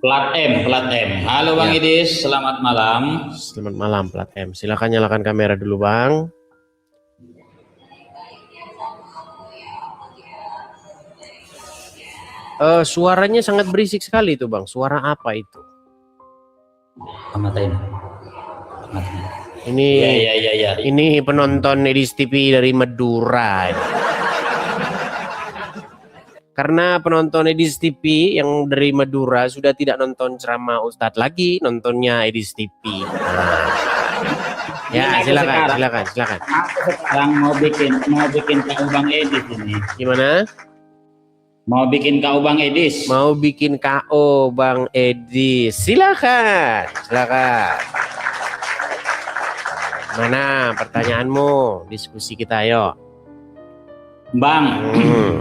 Plat M. Halo Bang Ya. Idis, selamat malam. Selamat malam Plat M. Silakan nyalakan kamera dulu Bang. Suaranya sangat berisik sekali itu Bang. Suara apa itu? Matain. Ini Ya. ini penonton Edis TV dari Madura. Karena penonton Edis TV yang dari Madura sudah tidak nonton ceramah Ustadz lagi, nontonnya Edis TV. Ya, silakan. Aku sekarang mau bikin KU Bang Edis ini. Gimana? Mau bikin KU Bang Edis. Mau bikin KO Bang Edis. Silakan. Mana pertanyaanmu? Diskusi kita, yuk. Bang,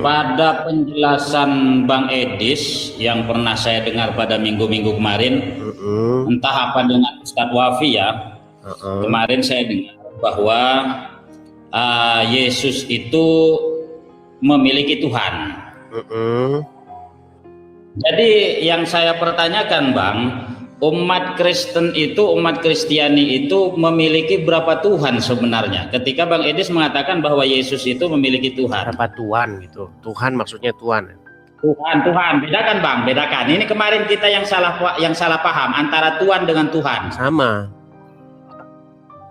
pada penjelasan Bang Edis yang pernah saya dengar pada minggu-minggu kemarin, entah apa dengan Ustadz Wafi ya, kemarin saya dengar bahwa Yesus itu memiliki Tuhan. Jadi yang saya pertanyakan Bang, umat Kristen itu, umat Kristiani itu memiliki berapa Tuhan sebenarnya? Ketika Bang Edis mengatakan bahwa Yesus itu memiliki Tuhan. Berapa Tuhan gitu? Tuhan maksudnya Tuhan. Tuhan. Bedakan Bang, bedakan. Ini kemarin kita yang salah paham antara Tuhan dengan Tuhan. Sama.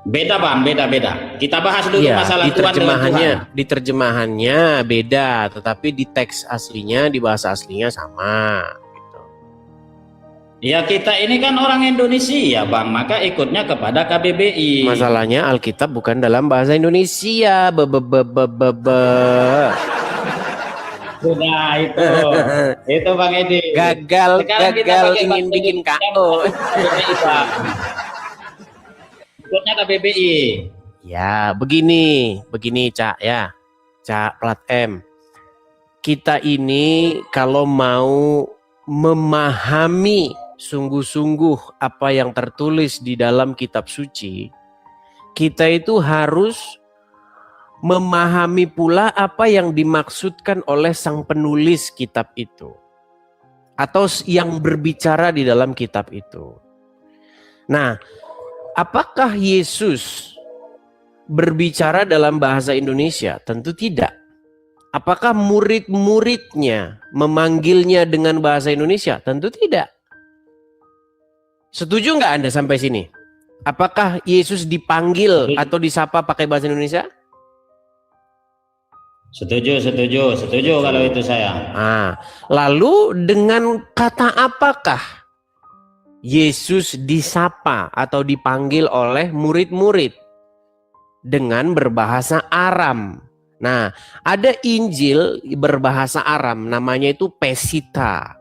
Beda Bang, beda. Kita bahas dulu masalah Tuhan dengan Tuhan. Di terjemahannya beda, tetapi di teks aslinya, di bahasa aslinya sama. Ya kita ini kan orang Indonesia Bang, maka ikutnya kepada KBBI. Masalahnya Alkitab bukan dalam bahasa Indonesia. Sudah itu Bang Edi. Gagal ingin bikin KO. Ikutnya KBBI. Ya, begini Cak ya. Cak Plat M. Kita ini kalau mau memahami sungguh-sungguh apa yang tertulis di dalam kitab suci, kita itu harus memahami pula apa yang dimaksudkan oleh sang penulis kitab itu atau yang berbicara di dalam kitab itu. Nah, apakah Yesus berbicara dalam bahasa Indonesia? Tentu tidak. Apakah murid-muridnya memanggilnya dengan bahasa Indonesia? Tentu tidak. Setuju nggak Anda sampai sini? Apakah Yesus dipanggil atau disapa pakai bahasa Indonesia? Setuju kalau itu saya. Nah, lalu dengan kata apakah Yesus disapa atau dipanggil oleh murid-murid? Dengan berbahasa Aram. Nah, ada Injil berbahasa Aram, namanya itu Pesita.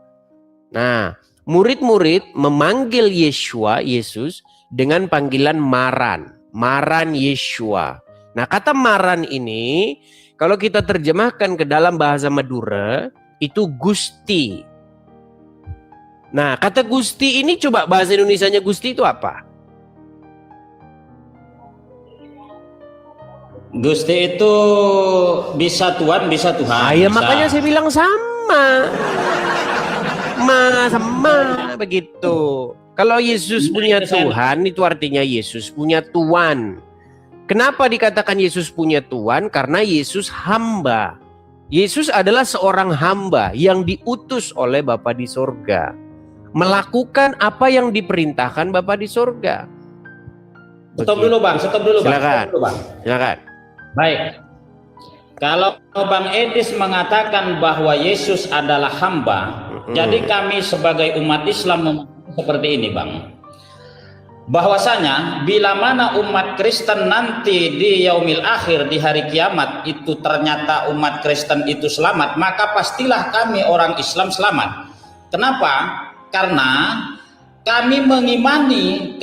Nah, murid-murid memanggil Yesus dengan panggilan Maran Yeshua. Nah, kata Maran ini kalau kita terjemahkan ke dalam bahasa Madura itu Gusti. Nah, kata Gusti ini coba bahasa Indonesianya Gusti itu apa? Gusti itu bisa Tuhan, bisa Tuhan. Ya makanya saya bilang sama begitu. Kalau Yesus punya Tuhan, itu artinya Yesus punya Tuhan. Kenapa dikatakan Yesus punya Tuhan? Karena Yesus hamba. Yesus adalah seorang hamba yang diutus oleh Bapa di sorga, melakukan apa yang diperintahkan Bapa di sorga. Stop dulu Bang. Silakan. Baik. Kalau Bang Edis mengatakan bahwa Yesus adalah hamba, jadi kami sebagai umat Islam memahami seperti ini Bang. Bahwasanya bila mana umat Kristen nanti di yaumil akhir, di hari kiamat itu ternyata umat Kristen itu selamat, maka pastilah kami orang Islam selamat. Kenapa? Karena kami mengimani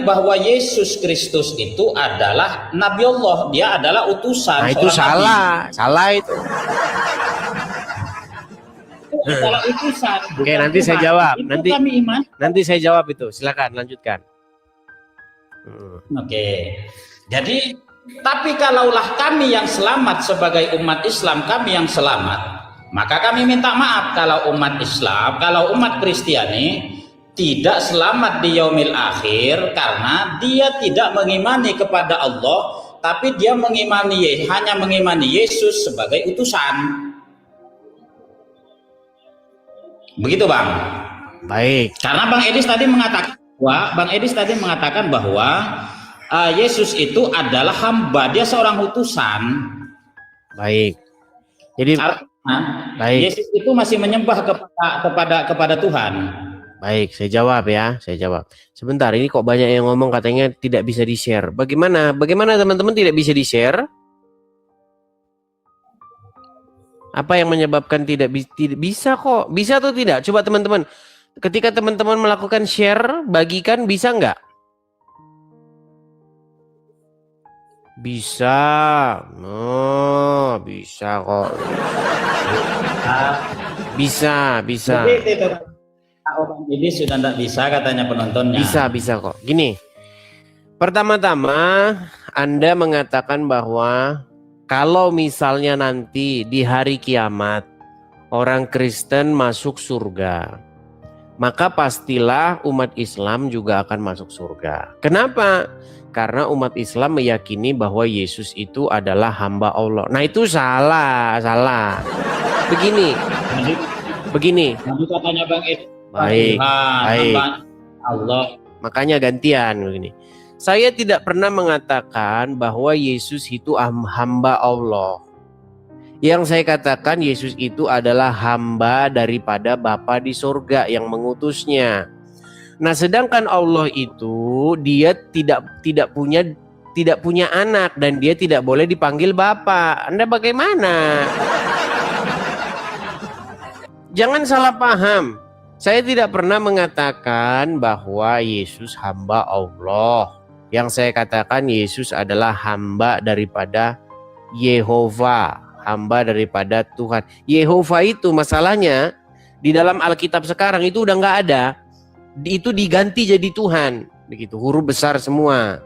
bahwa Yesus Kristus itu adalah Nabi Allah, dia adalah utusan. Nah itu salah itu. Itu adalah utusan. Oke, nanti Tuhan. Saya jawab. Itu kami iman. Nanti saya jawab itu. Silakan lanjutkan. Oke. Jadi, tapi kalaulah kami yang selamat sebagai umat Islam, kami yang selamat, Maka kami minta maaf kalau umat Islam, kalau umat Kristiani tidak selamat di yaumil akhir karena dia tidak mengimani kepada Allah, tapi dia hanya mengimani Yesus sebagai utusan. Begitu, Bang. Baik. Karena Bang Edis tadi mengatakan bahwa Yesus itu adalah hamba, dia seorang utusan. Baik. Jadi baik. Yesus itu masih menyembah kepada Tuhan. Baik, saya jawab ya, saya jawab. Sebentar, ini kok banyak yang ngomong katanya tidak bisa di-share. Bagaimana teman-teman tidak bisa di-share? Apa yang menyebabkan tidak bisa kok? Bisa atau tidak? Coba teman-teman, ketika teman-teman melakukan share, bagikan, bisa nggak? Bisa. Oh, bisa kok. Bisa. Jadi sudah tidak bisa katanya penontonnya. Bisa kok. Gini, pertama-tama Anda mengatakan bahwa kalau misalnya nanti di hari kiamat orang Kristen masuk surga, maka pastilah umat Islam juga akan masuk surga. Kenapa? Karena umat Islam meyakini bahwa Yesus itu adalah hamba Allah. Nah itu salah. Begini. Nanti katanya Bang Ed. Baik. Allah. Makanya gantian begini. Saya tidak pernah mengatakan bahwa Yesus itu hamba Allah. Yang saya katakan Yesus itu adalah hamba daripada Bapa di surga yang mengutusnya. Nah, sedangkan Allah itu dia tidak punya anak dan dia tidak boleh dipanggil Bapa. Anda bagaimana? Jangan salah paham. Saya tidak pernah mengatakan bahwa Yesus hamba Allah. Yang saya katakan Yesus adalah hamba daripada Yehova, hamba daripada Tuhan. Yehova itu masalahnya di dalam Alkitab sekarang itu udah nggak ada. Itu diganti jadi Tuhan, begitu, huruf besar semua.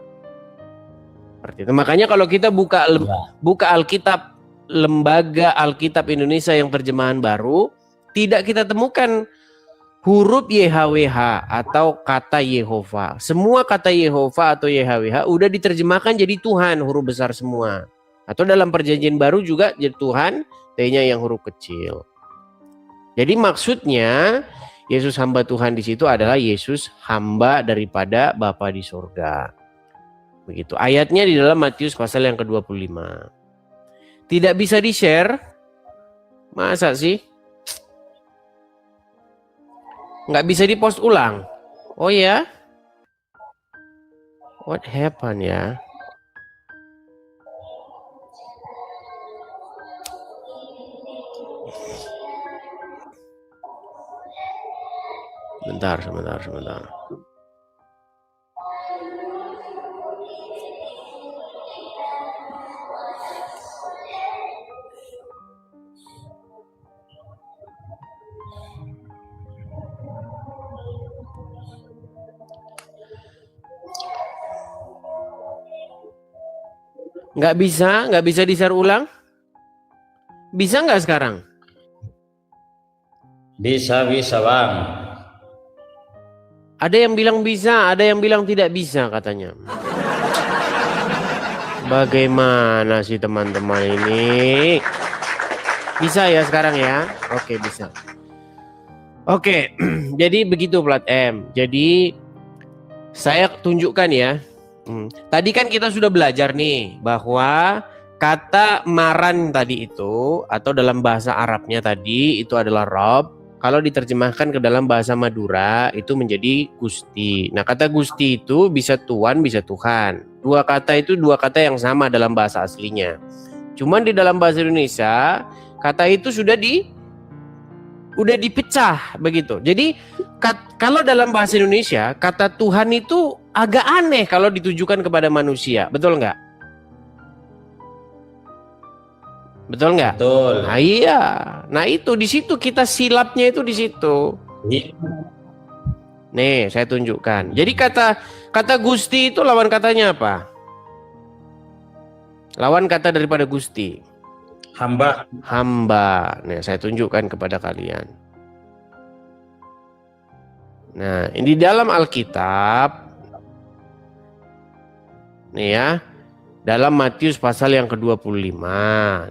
Seperti itu. Makanya kalau kita buka Alkitab, Lembaga Alkitab Indonesia yang terjemahan baru, tidak kita temukan huruf YHWH atau kata Yehova. Semua kata Yehova atau YHWH udah diterjemahkan jadi Tuhan, huruf besar semua. Atau dalam perjanjian baru juga jadi Tuhan, T-nya yang huruf kecil. Jadi maksudnya Yesus hamba Tuhan di situ adalah Yesus hamba daripada Bapa di surga. Begitu. Ayatnya di dalam Matius pasal yang ke-25. Tidak bisa di-share? Masa sih? Nggak bisa di-post ulang? Oh ya? What happened ya? Sebentar. Nggak bisa di-share ulang? Bisa nggak sekarang? Bisa Bang. Ada yang bilang bisa, ada yang bilang tidak bisa katanya. Bagaimana sih teman-teman ini? Bisa ya sekarang ya? Oke, bisa. Oke, jadi begitu plat M. Jadi saya tunjukkan ya. Tadi kan kita sudah belajar nih bahwa kata maran tadi itu atau dalam bahasa Arabnya tadi itu adalah Rob. Kalau diterjemahkan ke dalam bahasa Madura itu menjadi Gusti. Nah, kata Gusti itu bisa Tuan, bisa Tuhan. Dua kata itu dua kata yang sama dalam bahasa aslinya. Cuman di dalam bahasa Indonesia kata itu sudah dipecah begitu. Jadi kalau dalam bahasa Indonesia kata Tuhan itu agak aneh kalau ditujukan kepada manusia. Betul nggak? Betul nggak? Betul. Nah iya. Nah itu di situ kita silapnya itu di situ. Nih saya tunjukkan. Jadi kata Gusti itu lawan katanya apa? Lawan kata daripada Gusti. Hamba. Hamba. Nah, saya tunjukkan kepada kalian. Nah, ini di dalam Alkitab. Nih ya. Dalam Matius pasal yang ke-25.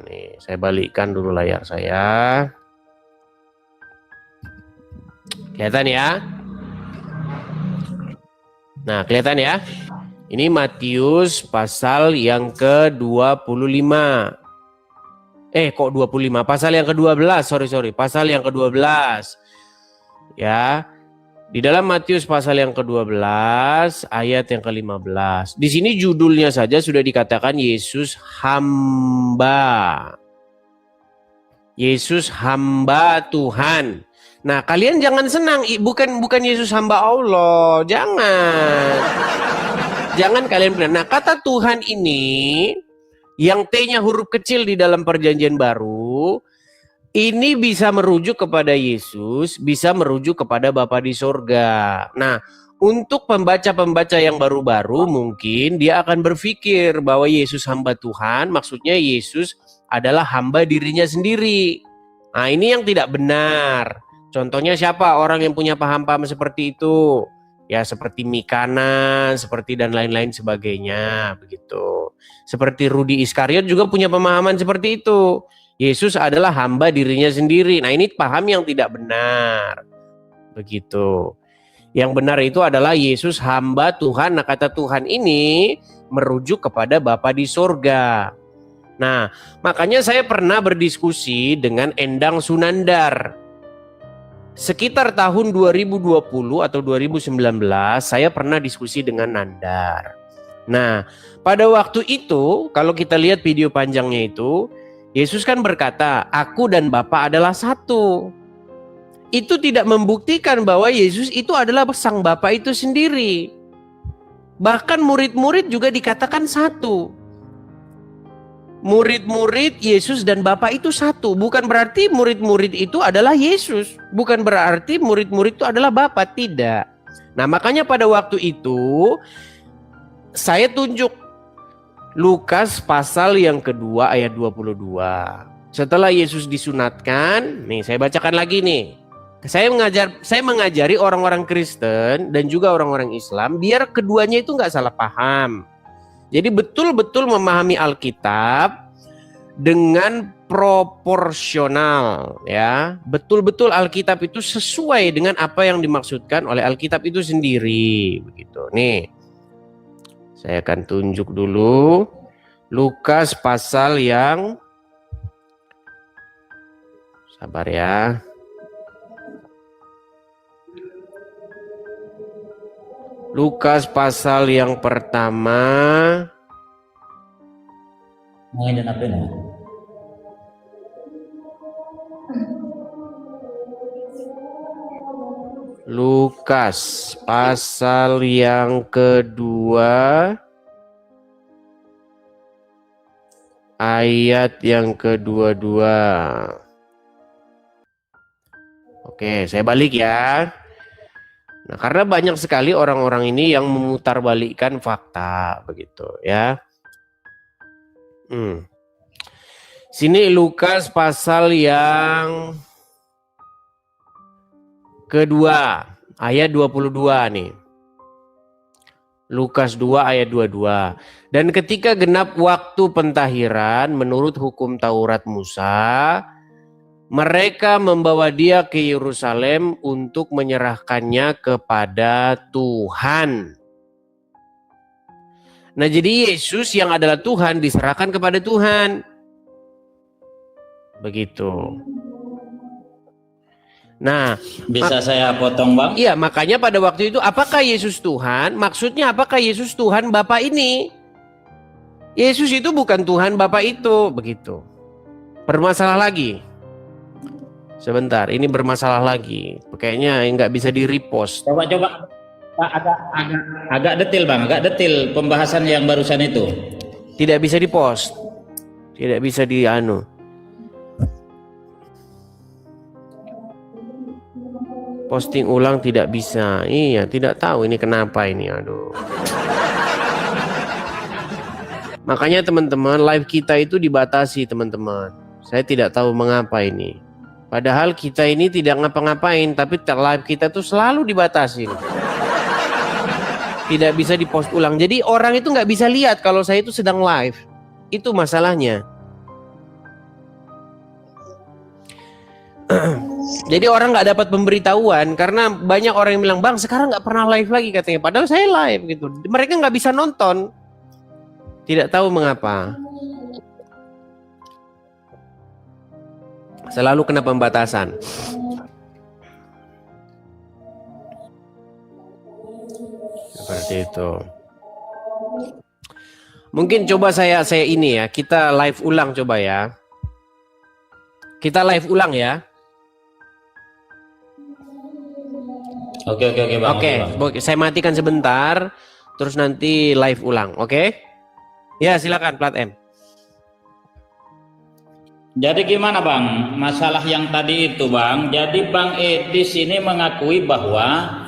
Nih, saya balikkan dulu layar saya. Kelihatan ya? Nah, kelihatan ya? Ini Matius pasal yang ke-25. Kok 25? Pasal yang ke-12, sorry. Pasal yang ke-12. Ya. Di dalam Matius pasal yang ke-12 ayat yang ke-15. Di sini judulnya saja sudah dikatakan Yesus hamba. Yesus hamba Tuhan. Nah, kalian jangan senang, bukan Yesus hamba Allah, jangan. Jangan kalian bilang. Nah, kata Tuhan ini yang T-nya huruf kecil di dalam Perjanjian Baru, ini bisa merujuk kepada Yesus, bisa merujuk kepada Bapa di sorga. Nah, untuk pembaca-pembaca yang baru-baru mungkin dia akan berpikir bahwa Yesus hamba Tuhan, maksudnya Yesus adalah hamba dirinya sendiri. Nah, ini yang tidak benar. Contohnya siapa orang yang punya paham-paham seperti itu? Ya, seperti Mikana, seperti dan lain-lain sebagainya, begitu. Seperti Rudi Iskariot juga punya pemahaman seperti itu. Yesus adalah hamba dirinya sendiri. Nah, ini paham yang tidak benar. Begitu. Yang benar itu adalah Yesus hamba Tuhan. Nah, kata Tuhan ini merujuk kepada Bapa di sorga. Nah, makanya saya pernah berdiskusi dengan Endang Sunandar. Sekitar tahun 2020 atau 2019 saya pernah diskusi dengan Nandar. Nah, pada waktu itu kalau kita lihat video panjangnya itu, Yesus kan berkata, aku dan Bapa adalah satu. Itu tidak membuktikan bahwa Yesus itu adalah sang Bapa itu sendiri. Bahkan murid-murid juga dikatakan satu. Murid-murid Yesus dan Bapa itu satu. Bukan berarti murid-murid itu adalah Yesus. Bukan berarti murid-murid itu adalah Bapa. Tidak. Nah, makanya pada waktu itu saya tunjuk Lukas pasal yang kedua ayat 22. Setelah Yesus disunatkan, nih saya bacakan lagi nih. Saya mengajari orang-orang Kristen dan juga orang-orang Islam biar keduanya itu nggak salah paham. Jadi betul-betul memahami Alkitab dengan proporsional, ya. Betul-betul Alkitab itu sesuai dengan apa yang dimaksudkan oleh Alkitab itu sendiri, begitu. Nih. Saya akan tunjuk dulu Lukas pasal yang, sabar ya. Lukas pasal yang pertama. Lukas pasal yang kedua ayat yang kedua-dua. Oke, saya balik ya. Nah, karena banyak sekali orang-orang ini yang memutarbalikkan fakta, begitu ya. Sini Lukas pasal yang kedua, ayat 22 nih. Lukas 2 ayat 22. Dan ketika genap waktu pentahiran menurut hukum Taurat Musa, mereka membawa dia ke Yerusalem untuk menyerahkannya kepada Tuhan. Nah, jadi Yesus yang adalah Tuhan diserahkan kepada Tuhan. Begitu. Nah, bisa saya potong, Bang? Iya, makanya pada waktu itu apakah Yesus Tuhan? Maksudnya apakah Yesus Tuhan Bapa ini? Yesus itu bukan Tuhan Bapa itu, begitu. Bermasalah lagi. Sebentar, ini bermasalah lagi. Kayaknya nggak bisa di-repost. Coba agak detail, Bang, agak detail pembahasan yang barusan itu. Tidak bisa di-post. Tidak bisa di-anu. Posting ulang tidak bisa. Iya, tidak tahu ini kenapa ini. Aduh. Makanya teman-teman, live kita itu dibatasi, teman-teman. Saya tidak tahu mengapa ini. Padahal kita ini tidak ngapa-ngapain, tapi live kita tuh selalu dibatasin. Tidak bisa dipost ulang. Jadi orang itu nggak bisa lihat kalau saya itu sedang live. Itu masalahnya. Jadi orang nggak dapat pemberitahuan karena banyak orang yang bilang, "Bang, sekarang nggak pernah live lagi," katanya. Padahal saya live gitu. Mereka nggak bisa nonton. Tidak tahu mengapa. Selalu kena pembatasan. Seperti itu. Mungkin coba saya ini ya, kita live ulang coba ya. Kita live ulang ya. Oke Bang. Oke, saya matikan sebentar, terus nanti live ulang, oke? Ya, silakan plat M. Jadi gimana Bang, masalah yang tadi itu Bang, jadi Bang Edis ini mengakui bahwa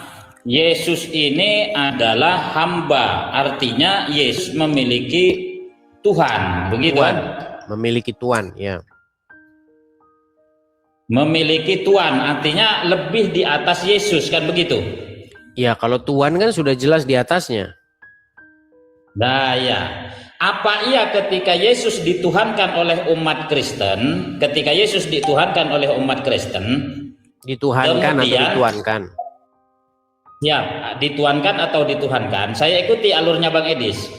Yesus ini adalah hamba, artinya Yesus memiliki Tuhan, begitu kan? Memiliki Tuhan, ya. Memiliki Tuhan, artinya lebih di atas Yesus, kan begitu? Ya, kalau Tuhan kan sudah jelas di atasnya. Nah ya, apa iya ketika Yesus dituhankan oleh umat Kristen, ketika Yesus dituhankan oleh umat Kristen, Dituhankan atau kemudian, dituankan? ya, dituhankan atau dituhankan. Saya ikuti alurnya Bang Edis.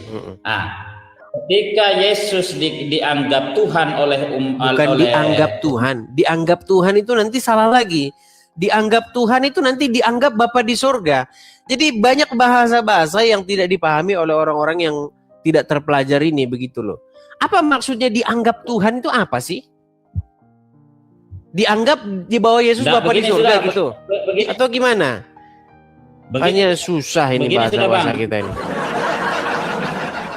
Ketika Yesus dianggap Tuhan oleh Bukan dianggap Tuhan. Dianggap Tuhan itu nanti salah lagi. Dianggap Tuhan itu nanti dianggap Bapa di surga. Jadi banyak bahasa-bahasa yang tidak dipahami oleh orang-orang yang tidak terpelajari ini, begitu loh. Apa maksudnya dianggap Tuhan itu apa sih? Dianggap di bawah Yesus Bapa di surga sudah, gitu? Atau gimana? Hanya susah ini bahasa-bahasa kita ini.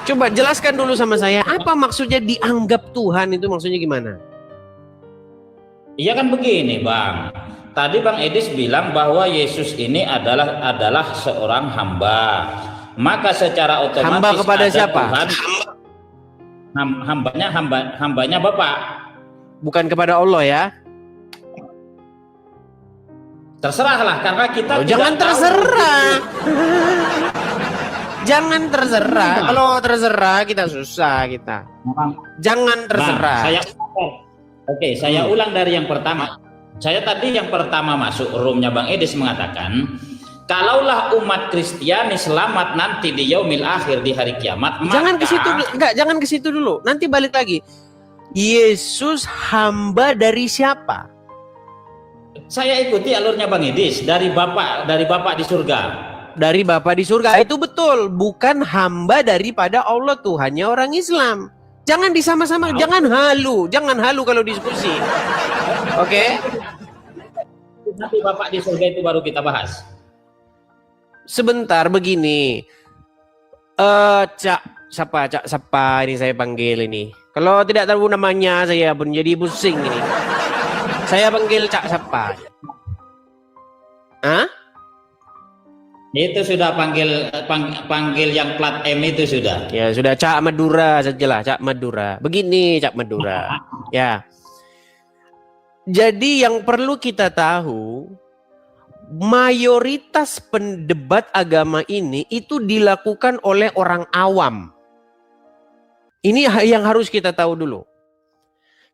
Coba jelaskan dulu sama saya, apa maksudnya dianggap Tuhan itu maksudnya gimana? Iya kan begini Bang. Tadi Bang Edis bilang bahwa Yesus ini adalah seorang hamba. Maka secara otomatis hamba kepada siapa? Tuhan, hambanya Bapa. Bukan kepada Allah ya? Terserahlah karena kita jangan terserah. Jangan terserah. Kalau terserah kita susah kita. Jangan terserah. Saya ulang dari yang pertama. Saya tadi yang pertama masuk roomnya Bang Edis mengatakan, kalaulah umat Kristiani selamat nanti di yaumil akhir, di hari kiamat, jangan ke situ, jangan ke situ dulu. Nanti balik lagi. Yesus hamba dari siapa? Saya ikuti alurnya Bang Edis, dari Bapak di surga. Dari Bapa di surga, itu betul. Bukan hamba daripada Allah, Tuhannya orang Islam. Jangan disama-sama, jangan halu kalau diskusi. Oke? Nanti Bapak di surga itu baru kita bahas. Sebentar begini. Siapa ini saya panggil ini. Kalau tidak tahu namanya saya pun jadi pusing ini. Saya panggil Cak siapa? Hah? Itu sudah panggil yang plat M itu sudah. Ya sudah, Cak Madura sajalah, Cak Madura. Begini Cak Madura. Ya. Jadi yang perlu kita tahu, mayoritas pendebat agama ini itu dilakukan oleh orang awam. Ini yang harus kita tahu dulu.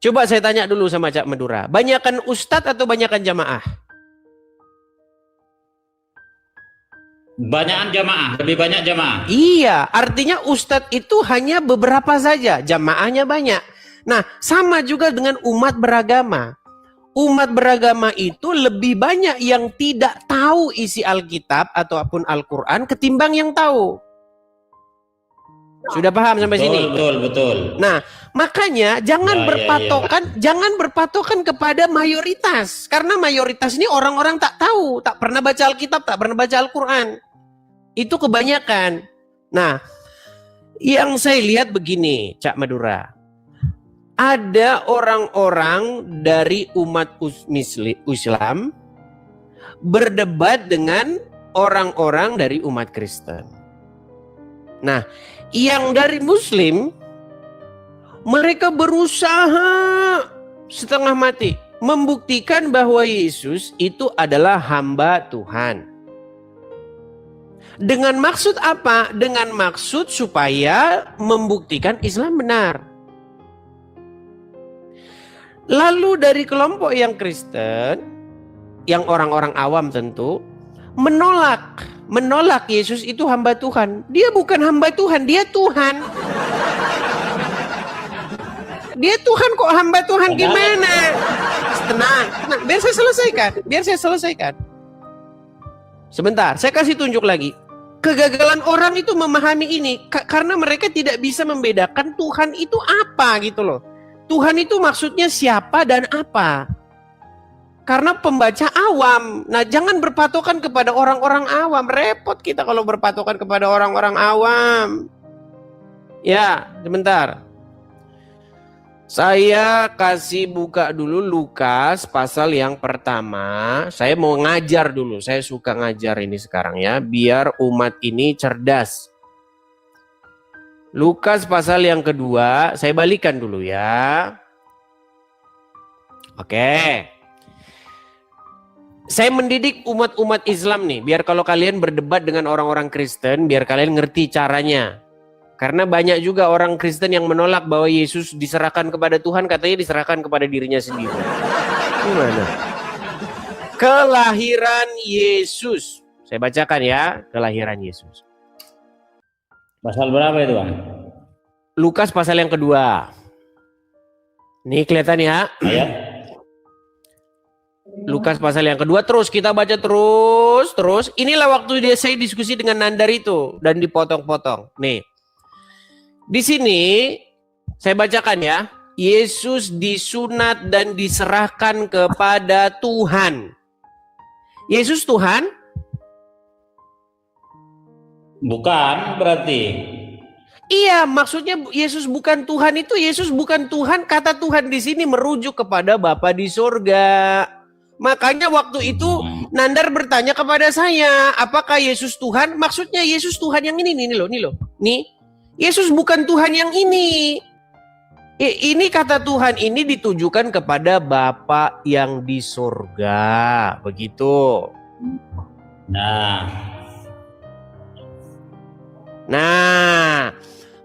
Coba saya tanya dulu sama Cak Madura, banyakan ustadz atau banyakan jamaah? Banyakan jamaah, lebih banyak jamaah. Iya, artinya ustadz itu hanya beberapa saja, jamaahnya banyak. Nah, sama juga dengan umat beragama. Umat beragama itu lebih banyak yang tidak tahu isi Alkitab ataupun Al-Quran ketimbang yang tahu. Sudah paham sampai sini? Betul. Nah, makanya jangan berpatokan kepada mayoritas. Karena mayoritas ini orang-orang tak tahu, tak pernah baca Alkitab, tak pernah baca Al-Quran. Itu kebanyakan. Nah, yang saya lihat begini, Cak Madura. Ada orang-orang dari umat Islam berdebat dengan orang-orang dari umat Kristen. Nah, yang dari Muslim, mereka berusaha setengah mati. Membuktikan bahwa Yesus itu adalah hamba Tuhan. Dengan maksud apa? Dengan maksud supaya membuktikan Islam benar. Lalu dari kelompok yang Kristen, yang orang-orang awam tentu, menolak Yesus itu hamba Tuhan. Dia bukan hamba Tuhan, dia Tuhan. Dia Tuhan kok hamba Tuhan gimana? Tenang, biar saya selesaikan. Sebentar, saya kasih tunjuk lagi. Kegagalan orang itu memahami ini karena mereka tidak bisa membedakan Tuhan itu apa gitu loh. Tuhan itu maksudnya siapa dan apa. Karena pembaca awam. Nah, jangan berpatokan kepada orang-orang awam. Repot kita kalau berpatokan kepada orang-orang awam. Ya, sebentar. Saya kasih buka dulu Lukas pasal yang pertama. Saya mau ngajar dulu. Saya suka ngajar ini sekarang ya. Biar umat ini cerdas. Lukas pasal yang kedua. Saya balikan dulu ya. Oke. Saya mendidik umat-umat Islam nih. Biar kalau kalian berdebat dengan orang-orang Kristen. Biar kalian ngerti caranya. Karena banyak juga orang Kristen yang menolak bahwa Yesus diserahkan kepada Tuhan, katanya diserahkan kepada dirinya sendiri. Gimana? Kelahiran Yesus. Saya bacakan ya, kelahiran Yesus. Pasal berapa itu, Bang? Lukas pasal yang kedua. Nih kelihatan ya. Ayat. Lukas pasal yang kedua, terus kita baca terus. Inilah waktu saya diskusi dengan Nandar itu dan dipotong-potong. Nih. Di sini saya bacakan ya. Yesus disunat dan diserahkan kepada Tuhan. Yesus Tuhan? Bukan berarti. Iya, maksudnya Yesus bukan Tuhan itu, Yesus bukan Tuhan. Kata Tuhan di sini merujuk kepada Bapa di surga. Makanya waktu itu Nandar bertanya kepada saya, apakah Yesus Tuhan? Maksudnya Yesus Tuhan yang ini nih loh. Nih, Yesus bukan Tuhan yang ini. Ini kata Tuhan ini ditujukan kepada Bapa yang di surga. Begitu. Nah,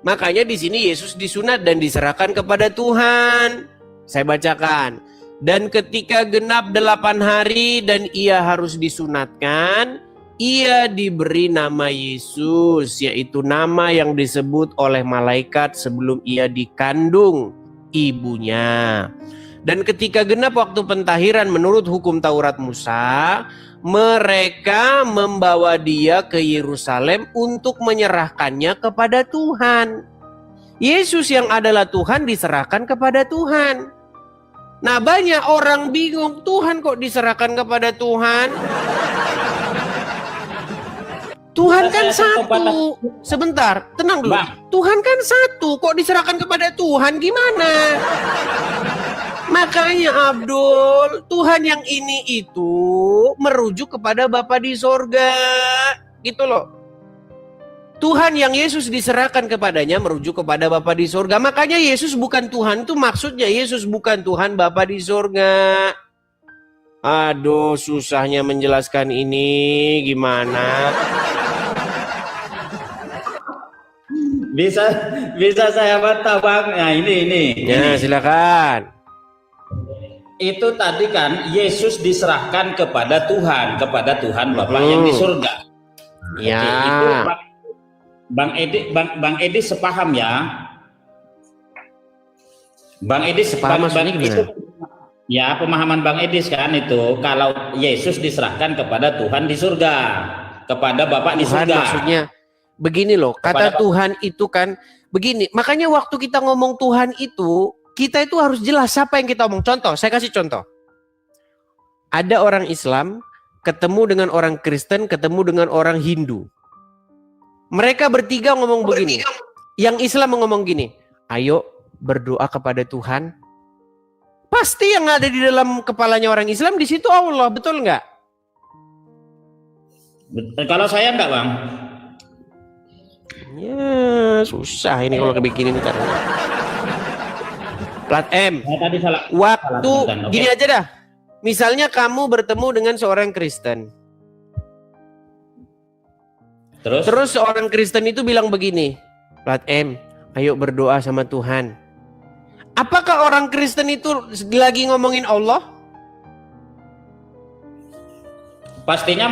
makanya di sini Yesus disunat dan diserahkan kepada Tuhan. Saya bacakan. Dan ketika genap 8 hari dan ia harus disunatkan, ia diberi nama Yesus, yaitu nama yang disebut oleh malaikat sebelum ia dikandung ibunya. Dan ketika genap waktu pentahiran menurut hukum Taurat Musa, mereka membawa dia ke Yerusalem untuk menyerahkannya kepada Tuhan. Yesus yang adalah Tuhan diserahkan kepada Tuhan. Nah, banyak orang bingung, Tuhan kok diserahkan kepada Tuhan? Tuhan kan satu. Sebentar, tenang dulu. Tuhan kan satu, kok diserahkan kepada Tuhan gimana? Makanya Abdul, Tuhan yang ini itu merujuk kepada Bapa di sorga. Gitu loh. Tuhan yang Yesus diserahkan kepadanya merujuk kepada Bapa di sorga. Makanya Yesus bukan Tuhan, itu maksudnya Yesus bukan Tuhan Bapa di sorga. Aduh, susahnya menjelaskan ini gimana? Bisa saya bantah, Bang. Nah, ini. Ya, silakan. Itu tadi kan Yesus diserahkan kepada Tuhan Bapa yang di surga. Ya. Itu Bang Edi sepaham ya. Bang Edi sepaham itu. Ya, pemahaman Bang Edi kan itu kalau Yesus diserahkan kepada Tuhan di surga, kepada Bapa di surga. Maksudnya begini loh, kata Tuhan itu kan begini. Makanya waktu kita ngomong Tuhan itu, kita itu harus jelas siapa yang kita omong. Contoh, saya kasih contoh. Ada orang Islam ketemu dengan orang Kristen, ketemu dengan orang Hindu. Mereka bertiga ngomong begini. Yang Islam ngomong gini, ayo berdoa kepada Tuhan. Pasti yang ada di dalam kepalanya orang Islam di situ Allah, betul nggak? Kalau saya enggak, Bang. Ya susah ini kalau kebikinin ntar. Plat M. Saya tadi salah. Waktu sebutkan, oke? gini aja dah. Misalnya kamu bertemu dengan seorang Kristen. Terus seorang Kristen itu bilang begini, Plat M, ayo berdoa sama Tuhan. Apakah orang Kristen itu lagi ngomongin Allah? Pastinya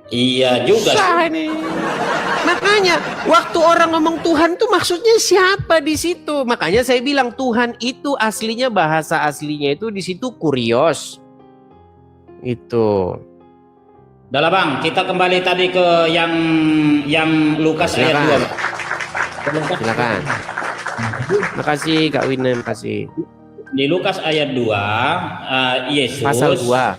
iya juga. Susah ini. Makanya waktu orang ngomong Tuhan tuh maksudnya siapa di situ? Makanya saya bilang Tuhan itu aslinya, bahasa aslinya itu di situ kurios. Itu. Udah lah Bang, kita kembali tadi ke yang Lukas ayat 2. Bang. Silakan. Makasih Kak Wina, makasih. Di Lukas ayat 2, Yesus Pasal 2.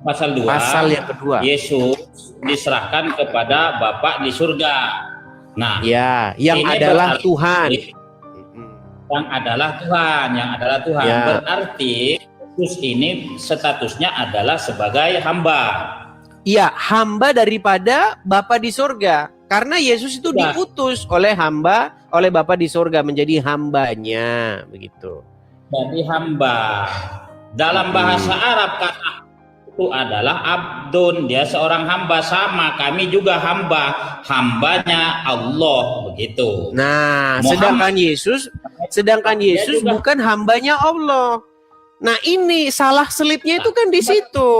Pasal 2. Pasal yang kedua. Yesus diserahkan kepada Bapa di surga. Nah, Ya, yang ini adalah berarti- Tuhan. yang adalah Tuhan. Ya. Berarti Yesus ini statusnya adalah sebagai hamba. Iya, hamba daripada Bapa di surga. Karena Yesus itu Ya. diutus oleh Bapa di surga menjadi hambanya, begitu. Jadi hamba. Dalam bahasa Arab kata itu adalah abdun, dia seorang hamba, sama kami juga hambanya Allah, begitu. Nah, Muhammad- sedangkan Yesus juga- bukan hambanya Allah. Nah, ini salah selipnya itu kan di situ.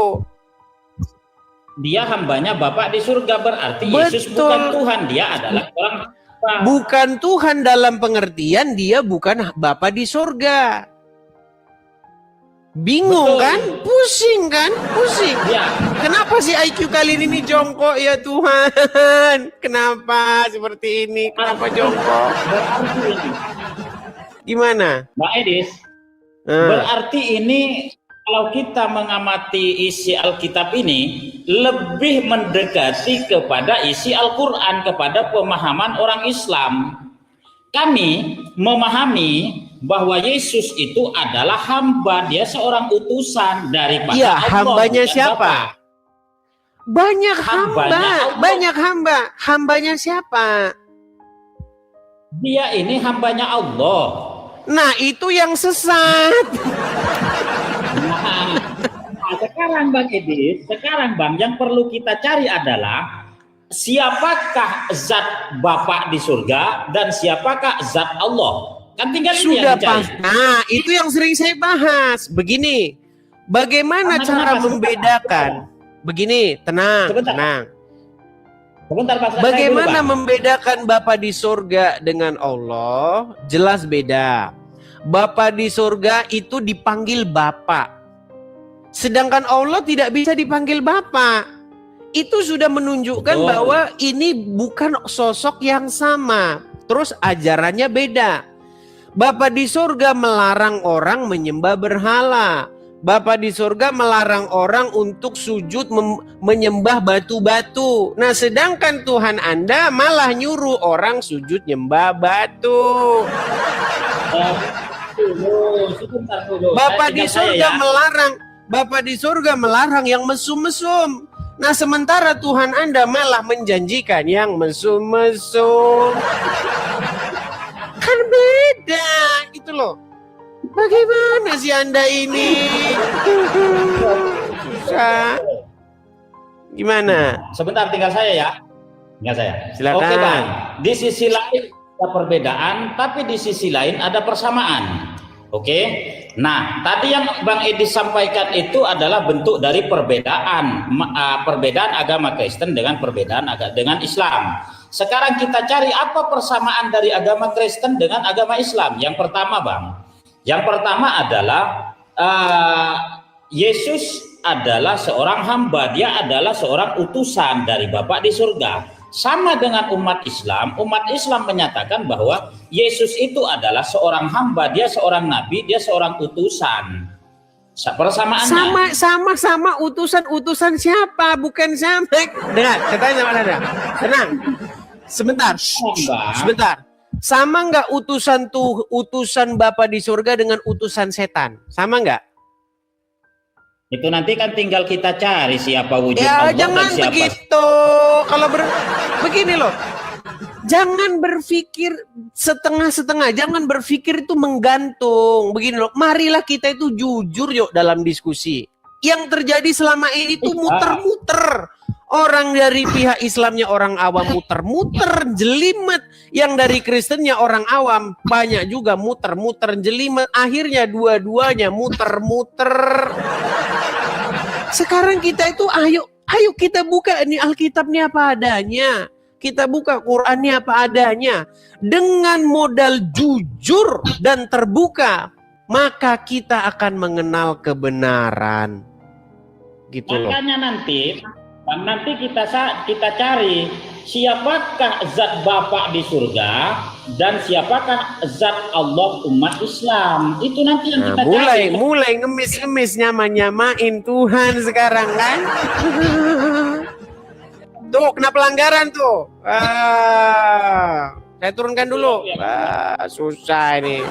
Dia hambanya Bapak di surga, berarti Yesus Betul. bukan Tuhan, dia adalah orang hamba. Bukan Tuhan dalam pengertian dia bukan Bapa di surga. Bingung Betul. kan? Pusing kan? Pusing. Ya, Kenapa sih IQ kali ini jongkok ya Tuhan? Kenapa seperti ini? Kenapa jongkok? berarti Gimana? Mbak Edis, berarti ini kalau kita mengamati isi Alkitab ini lebih mendekati kepada isi Al-Quran, kepada pemahaman orang Islam. Kami memahami bahwa Yesus itu adalah hamba, dia seorang utusan daripada Iya, Allah, hambanya bukan siapa? Bapa. Banyak Hambanya hamba, Allah. banyak hamba. Hambanya siapa? Dia ini hambanya Allah. Nah, itu yang sesat. Nah, sekarang Bang Edis, Bang, yang perlu kita cari adalah siapakah zat Bapa di surga dan siapakah zat Allah. Kan tinggal ini Sudah yang dicari. pas. Nah, itu yang sering saya bahas. Begini, bagaimana Kenapa? cara membedakan? Begini, tenang, Sebentar. tenang. Sebentar Pak. Bagaimana membedakan Bapa di surga dengan Allah? Jelas beda. Bapa di surga itu dipanggil Bapa. Sedangkan Allah tidak bisa dipanggil Bapa. Itu sudah menunjukkan Betul. bahwa ini bukan sosok yang sama. Terus ajarannya beda. Bapa di surga melarang orang menyembah berhala. Bapa di surga melarang orang untuk sujud menyembah batu-batu. Nah, sedangkan Tuhan Anda malah nyuruh orang sujud nyembah batu. Sebentar dulu. Bapak di Tinggal saya surga ya. melarang, Bapak di surga melarang yang mesum-mesum. Nah, sementara Tuhan Anda malah menjanjikan yang mesum-mesum. Kan beda gitu loh. Bagaimana sih Anda ini? Susah. Gimana? Sebentar, tinggal saya ya. Tinggal saya. Silakan. Oke Bang, di sisi lain ada perbedaan, tapi di sisi lain ada persamaan. Oke. Nah, tadi yang Bang Edi sampaikan itu adalah bentuk dari perbedaan agama Kristen dengan dengan Islam. Sekarang kita cari apa persamaan dari agama Kristen dengan agama Islam. Yang pertama, Bang. Yang pertama adalah Yesus adalah seorang hamba, dia adalah seorang utusan dari Bapa di surga. Sama dengan umat Islam menyatakan bahwa Yesus itu adalah seorang hamba, dia seorang nabi, dia seorang utusan. Persamaannya. Sama utusan siapa? Bukan sama. Dengar, katanya sama Anda. Tenang. Sebentar. Sebentar. Sama nggak utusan Bapa di surga dengan utusan setan? Sama nggak? Itu nanti kan tinggal kita cari siapa wujud Ya Allah jangan dan siapa. begitu. Kalau begini loh. Jangan berpikir setengah-setengah, jangan berpikir itu menggantung. Begini loh, marilah kita itu jujur yuk dalam diskusi. Yang terjadi selama ini tuh muter-muter. Orang dari pihak Islamnya orang awam muter-muter, jelimet. Yang dari Kristennya orang awam banyak juga muter-muter, jelimet. Akhirnya dua-duanya muter-muter. Sekarang kita itu ayo kita buka ini Alkitabnya apa adanya. Kita buka Qurannya apa adanya. Dengan modal jujur dan terbuka, maka kita akan mengenal kebenaran. Gitu loh. Makanya nanti kita cari siapakah zat Bapa di surga dan siapakah zat Allah umat Islam. Itu nanti yang kita cari. Mulai ngemis-ngemis nyamain Tuhan sekarang kan. Tuh, kena pelanggaran tuh. Saya turunkan dulu. Susah ini.